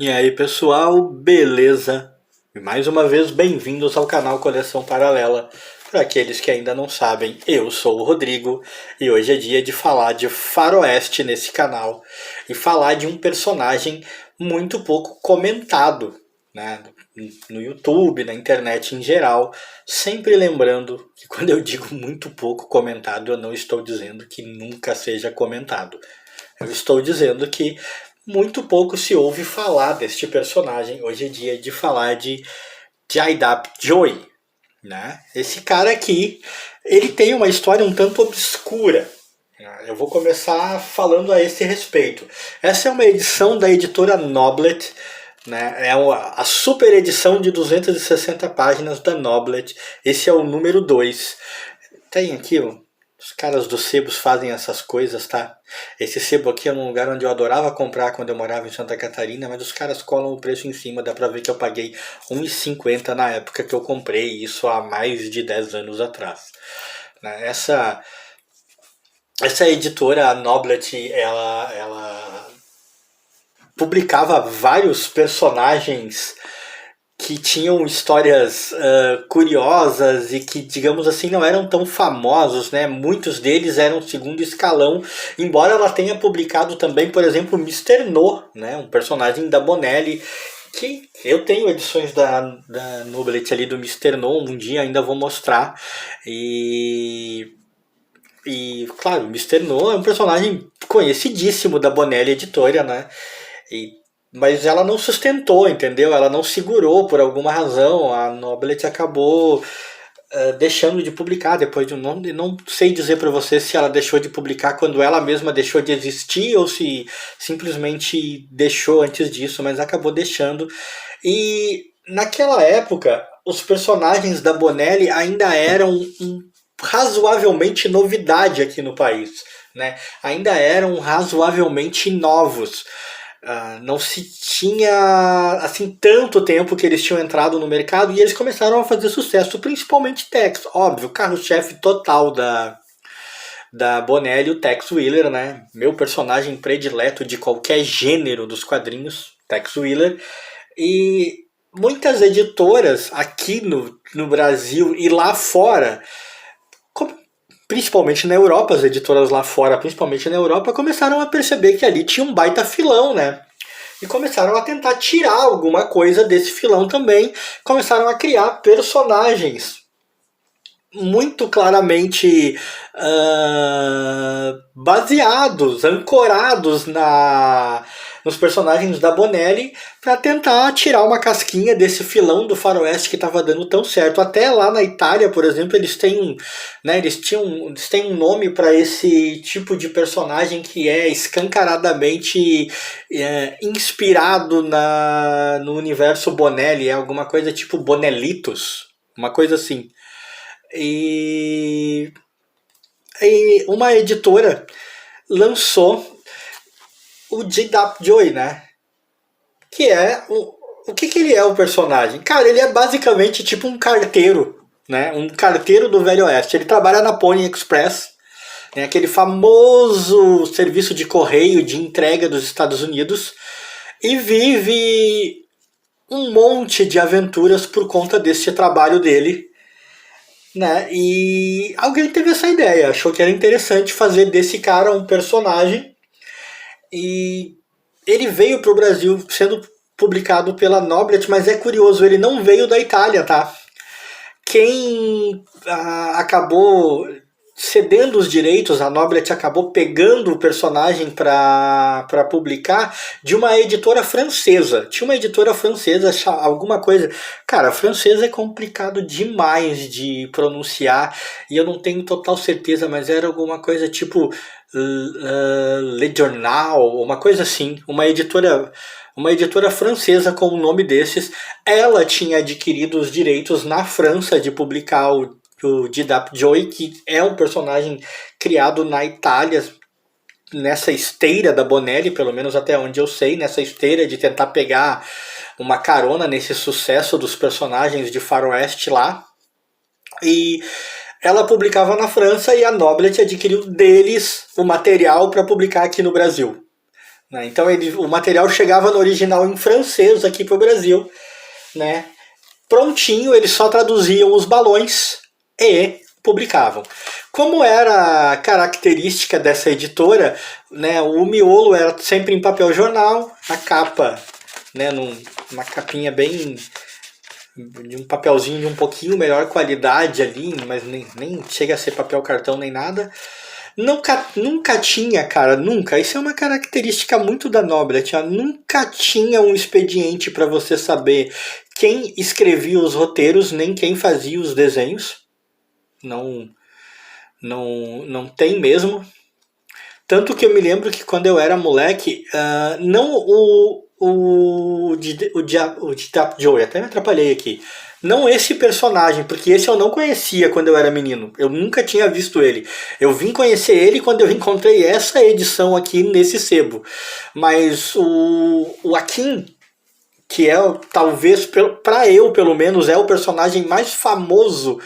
E aí pessoal, beleza? E mais uma vez bem-vindos ao canal Coleção Paralela. Para aqueles que ainda não sabem, eu sou o Rodrigo e hoje é dia de falar de faroeste nesse canal e falar de um personagem muito pouco comentado, né? No YouTube, na internet em geral, sempre lembrando que quando eu digo muito pouco comentado, eu não estou dizendo que nunca seja comentado. Eu estou dizendo que muito pouco se ouve falar deste personagem. Hoje é dia de falar de Jaidap Joy, né? Esse cara aqui, ele tem uma história um tanto obscura. Eu vou começar falando a esse respeito. Essa é uma edição da editora Noblet, né? É a super edição de 260 páginas da Noblet. Esse é o número 2. Tem aqui, os caras dos sebos fazem essas coisas, tá? Esse sebo aqui é um lugar onde eu adorava comprar quando eu morava em Santa Catarina, mas os caras colam o preço em cima, dá pra ver que eu paguei R$ 1,50 na época que eu comprei, isso há mais de 10 anos atrás. Essa editora, a Noblet, ela publicava vários personagens que tinham histórias curiosas e que, digamos assim, não eram tão famosos, né? Muitos deles eram segundo escalão, embora ela tenha publicado também, por exemplo, Mister No, né? Um personagem da Bonelli, que eu tenho edições da Noblet ali do Mister No, um dia ainda vou mostrar. Claro, Mister No é um personagem conhecidíssimo da Bonelli Editora, né? E mas ela não sustentou, entendeu? Ela não segurou por alguma razão. A Noblet acabou deixando de publicar depois de um nome. Não sei dizer para você se ela deixou de publicar quando ela mesma deixou de existir ou se simplesmente deixou antes disso, mas acabou deixando. E naquela época, os personagens da Bonelli ainda eram razoavelmente novidade aqui no país, né? Ainda eram razoavelmente novos. Não se tinha assim tanto tempo que eles tinham entrado no mercado e eles começaram a fazer sucesso, principalmente Tex, óbvio, carro-chefe total da Bonelli, o Tex Wheeler, né? Meu personagem predileto de qualquer gênero dos quadrinhos, Tex Wheeler. E muitas editoras aqui no Brasil e lá fora, principalmente na Europa, as editoras lá fora, principalmente na Europa, começaram a perceber que ali tinha um baita filão, né? E começaram a tentar tirar alguma coisa desse filão também. Começaram a criar personagens muito claramente baseados, ancorados nos personagens da Bonelli para tentar tirar uma casquinha desse filão do faroeste que estava dando tão certo. Até lá na Itália, por exemplo, eles têm, né, eles têm um nome para esse tipo de personagem que é escancaradamente inspirado no universo Bonelli, é alguma coisa tipo Bonellitos, uma coisa assim. E uma editora lançou o Jaidap Joy, né? Que é o que ele é, o personagem? Cara, ele é basicamente tipo um carteiro, né? Um carteiro do Velho Oeste. Ele trabalha na Pony Express, né? Aquele famoso serviço de correio de entrega dos Estados Unidos, e vive um monte de aventuras por conta desse trabalho dele, né? E alguém teve essa ideia, achou que era interessante fazer desse cara um personagem, e ele veio para o Brasil sendo publicado pela Noblet, mas é curioso, ele não veio da Itália, tá? Quem acabou cedendo os direitos, a Noblet acabou pegando o personagem para publicar de uma editora francesa. Tinha uma editora francesa, alguma coisa. Cara, francês é complicado demais de pronunciar e eu não tenho total certeza, mas era alguma coisa tipo Le Journal, uma coisa assim. Uma editora francesa com um nome desses. Ela tinha adquirido os direitos na França de publicar o Jaidap Joy, que é um personagem criado na Itália, nessa esteira da Bonelli, pelo menos até onde eu sei, nessa esteira de tentar pegar uma carona nesse sucesso dos personagens de faroeste lá. E ela publicava na França e a Noblet adquiriu deles o material para publicar aqui no Brasil. né? Então o material chegava no original em francês aqui para o Brasil, né? Prontinho, eles só traduziam os balões e publicavam. Como era a característica dessa editora, né, o miolo era sempre em papel jornal, a capa, né, numa capinha bem de um papelzinho de um pouquinho melhor qualidade ali, mas nem chega a ser papel cartão nem nada. Nunca tinha, cara, nunca. Isso é uma característica muito da Noblet. Nunca tinha um expediente para você saber quem escrevia os roteiros, nem quem fazia os desenhos. Não tem mesmo. Tanto que eu me lembro que quando eu era moleque, não o Tap Joey, até me atrapalhei aqui. Não esse personagem, porque esse eu não conhecia quando eu era menino. Eu nunca tinha visto ele. Eu vim conhecer ele quando eu encontrei essa edição aqui nesse sebo. Mas o Akin, que é talvez, para eu pelo menos, é o personagem mais famoso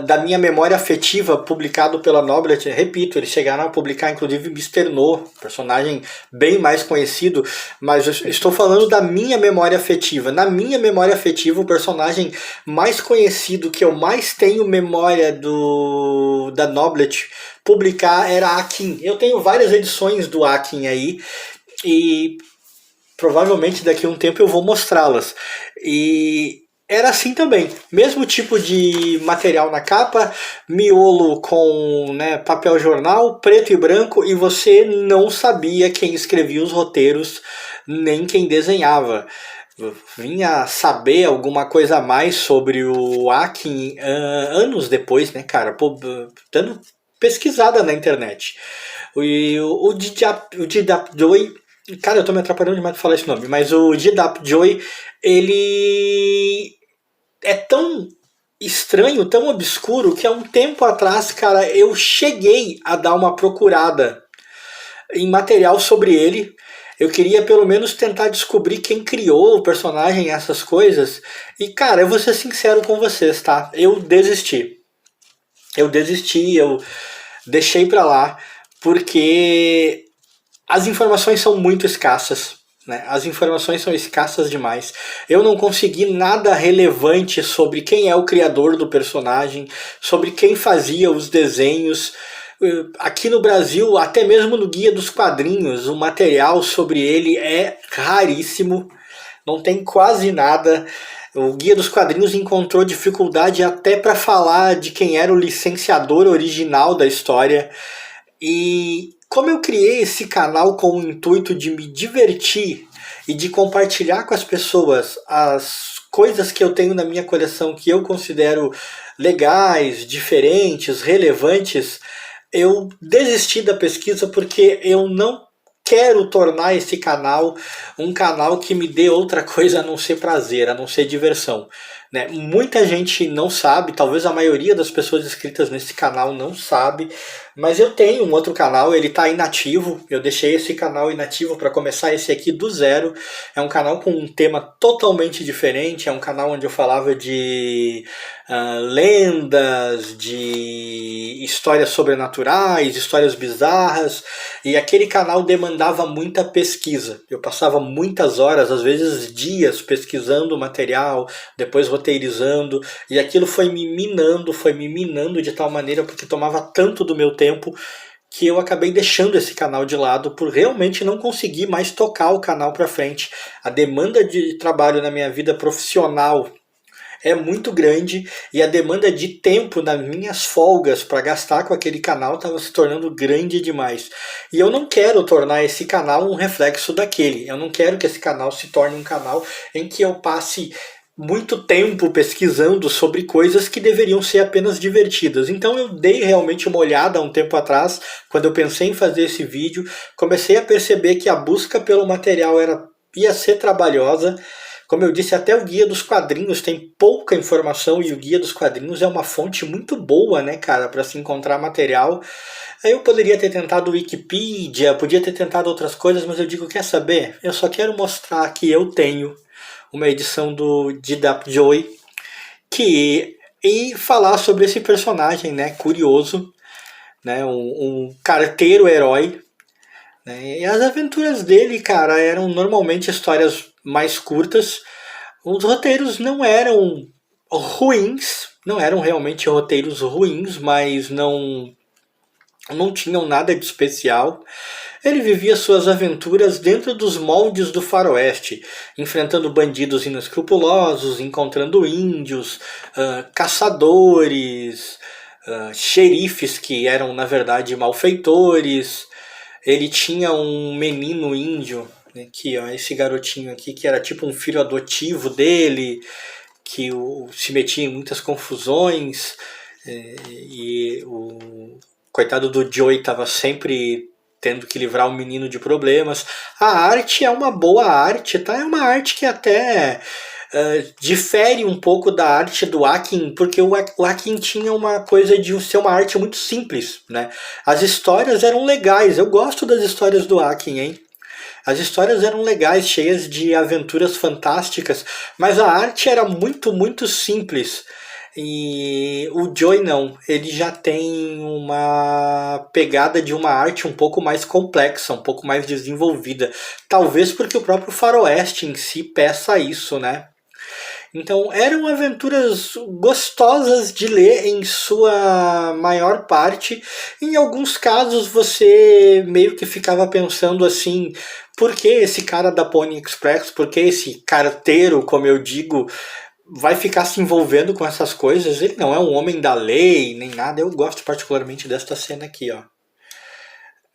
da minha memória afetiva, publicado pela Noblet. Repito, eles chegaram a publicar inclusive Mr. No, personagem bem mais conhecido, mas eu estou falando da minha memória afetiva. Na minha memória afetiva, o personagem mais conhecido, que eu mais tenho memória da Noblet publicar, era Akin. Eu tenho várias edições do Akin aí, e provavelmente daqui a um tempo eu vou mostrá-las. E era assim também, mesmo tipo de material na capa, miolo com, né, papel jornal, preto e branco, e você não sabia quem escrevia os roteiros, nem quem desenhava. Vinha saber alguma coisa a mais sobre o Akin anos depois, né, cara, dando pesquisada na internet. O Didap Joy, cara, eu tô me atrapalhando demais pra falar esse nome, mas o Didap Joy, ele é tão estranho, tão obscuro, que há um tempo atrás, cara, eu cheguei a dar uma procurada em material sobre ele. Eu queria pelo menos tentar descobrir quem criou o personagem, essas coisas. E, cara, eu vou ser sincero com vocês, tá? Eu desisti, eu deixei pra lá, porque as informações são muito escassas, né? As informações são escassas demais. Eu não consegui nada relevante sobre quem é o criador do personagem, sobre quem fazia os desenhos. Aqui no Brasil, até mesmo no Guia dos Quadrinhos, o material sobre ele é raríssimo. Não tem quase nada. O Guia dos Quadrinhos encontrou dificuldade até para falar de quem era o licenciador original da história. E como eu criei esse canal com o intuito de me divertir e de compartilhar com as pessoas as coisas que eu tenho na minha coleção que eu considero legais, diferentes, relevantes, eu desisti da pesquisa porque eu não quero tornar esse canal um canal que me dê outra coisa a não ser prazer, a não ser diversão, né? Muita gente não sabe, talvez a maioria das pessoas inscritas nesse canal não sabe, mas eu tenho um outro canal, ele está inativo. Eu deixei esse canal inativo para começar esse aqui do zero. É um canal com um tema totalmente diferente, é um canal onde eu falava de lendas, de histórias sobrenaturais, histórias bizarras, e aquele canal demandava muita pesquisa. Eu passava muitas horas, às vezes dias, pesquisando o material, depois roteirizando, e aquilo foi me minando de tal maneira, porque tomava tanto do meu tempo, que eu acabei deixando esse canal de lado por realmente não conseguir mais tocar o canal para frente. A demanda de trabalho na minha vida profissional é muito grande, e a demanda de tempo nas minhas folgas para gastar com aquele canal estava se tornando grande demais. E eu não quero tornar esse canal um reflexo daquele. Eu não quero que esse canal se torne um canal em que eu passe muito tempo pesquisando sobre coisas que deveriam ser apenas divertidas. Então eu dei realmente uma olhada há um tempo atrás, quando eu pensei em fazer esse vídeo, comecei a perceber que a busca pelo material ia ser trabalhosa. Como eu disse, até o Guia dos Quadrinhos tem pouca informação, e o Guia dos Quadrinhos é uma fonte muito boa, né, cara, para se encontrar material. Aí eu poderia ter tentado o Wikipedia, podia ter tentado outras coisas, mas eu digo, quer saber? Eu só quero mostrar que eu tenho uma edição do Didap Joy, e falar sobre esse personagem, né, curioso, né, um carteiro herói, né? E as aventuras dele, cara, eram normalmente histórias mais curtas. Os roteiros não eram ruins, não eram realmente roteiros ruins, mas não tinham nada de especial. Ele vivia suas aventuras dentro dos moldes do faroeste, enfrentando bandidos inescrupulosos, encontrando índios, caçadores, xerifes que eram na verdade malfeitores. Ele tinha um menino índio, né, que ó, esse garotinho aqui que era tipo um filho adotivo dele, que se metia em muitas confusões, e o coitado do Joey estava sempre tendo que livrar o menino de problemas. A arte é uma boa arte, tá? É uma arte que até difere um pouco da arte do Akin, porque o Akin tinha uma coisa de ser uma arte muito simples, né? As histórias eram legais, eu gosto das histórias do Akin, hein? As histórias eram legais, cheias de aventuras fantásticas, mas a arte era muito, muito simples. E o Joy não, ele já tem uma pegada de uma arte um pouco mais complexa, um pouco mais desenvolvida. Talvez porque o próprio Faroeste em si peça isso, né? Então eram aventuras gostosas de ler em sua maior parte. Em alguns casos você meio que ficava pensando assim, por que esse cara da Pony Express, por que esse carteiro, como eu digo, vai ficar se envolvendo com essas coisas? Ele não é um homem da lei, nem nada. Eu gosto particularmente desta cena aqui, ó.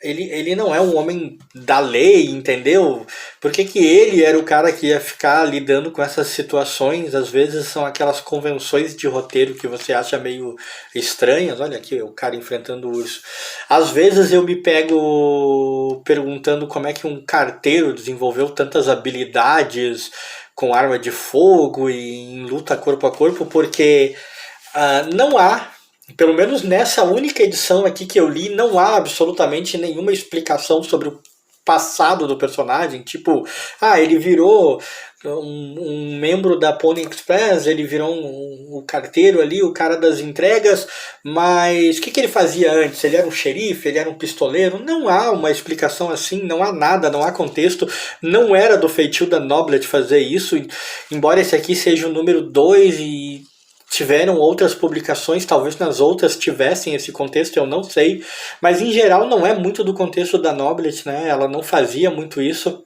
Ele não é um homem da lei, entendeu? Por que que ele era o cara que ia ficar lidando com essas situações? Às vezes são aquelas convenções de roteiro que você acha meio estranhas. Olha aqui, o cara enfrentando o urso. Às vezes eu me pego perguntando como é que um carteiro desenvolveu tantas habilidades com arma de fogo e em luta corpo a corpo, porque não há, pelo menos nessa única edição aqui que eu li, não há absolutamente nenhuma explicação sobre o passado do personagem. Tipo, ele virou um membro da Pony Express, ele virou um carteiro ali, o cara das entregas, mas o que ele fazia antes? Ele era um xerife, ele era um pistoleiro? Não há uma explicação assim, não há nada, não há contexto. Não era do feitio da Noblet fazer isso, embora esse aqui seja o número 2 e tiveram outras publicações, talvez nas outras tivessem esse contexto, eu não sei, mas em geral não é muito do contexto da Noblet, né? Ela não fazia muito isso.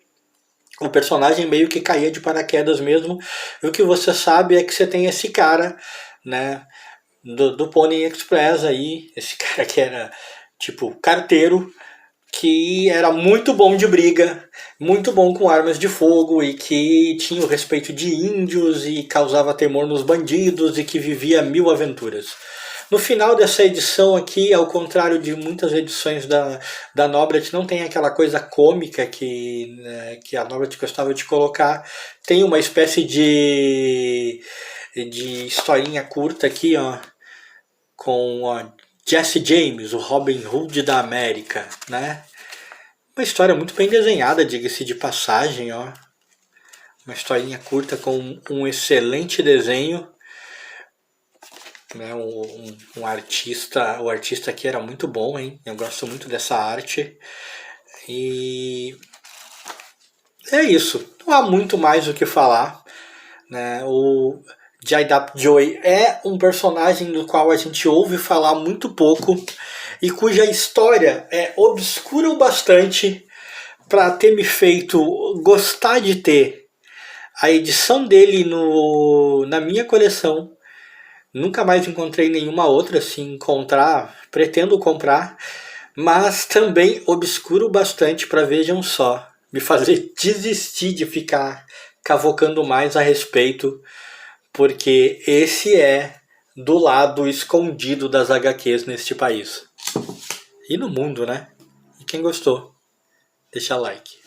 O personagem meio que caía de paraquedas mesmo. E o que você sabe é que você tem esse cara, né, do Pony Express aí, esse cara que era tipo carteiro, que era muito bom de briga, muito bom com armas de fogo e que tinha o respeito de índios e causava temor nos bandidos e que vivia mil aventuras. No final dessa edição aqui, ao contrário de muitas edições da Noblet, não tem aquela coisa cômica que a Noblet gostava de colocar. Tem uma espécie de historinha curta aqui, ó, com Jesse James, o Robin Hood da América, né? Uma história muito bem desenhada, diga-se de passagem, ó. Uma historinha curta com um excelente desenho, né? Um artista, o artista aqui era muito bom, hein? Eu gosto muito dessa arte. E é isso. Não há muito mais o que falar, né? O Jaidap Joy é um personagem do qual a gente ouve falar muito pouco e cuja história é obscura o bastante para ter me feito gostar de ter a edição dele na minha coleção. Nunca mais encontrei nenhuma outra, se encontrar, pretendo comprar, mas também obscuro bastante para, vejam só, me fazer desistir de ficar cavocando mais a respeito, porque esse é do lado escondido das HQs neste país. E no mundo, né? E quem gostou, deixa like.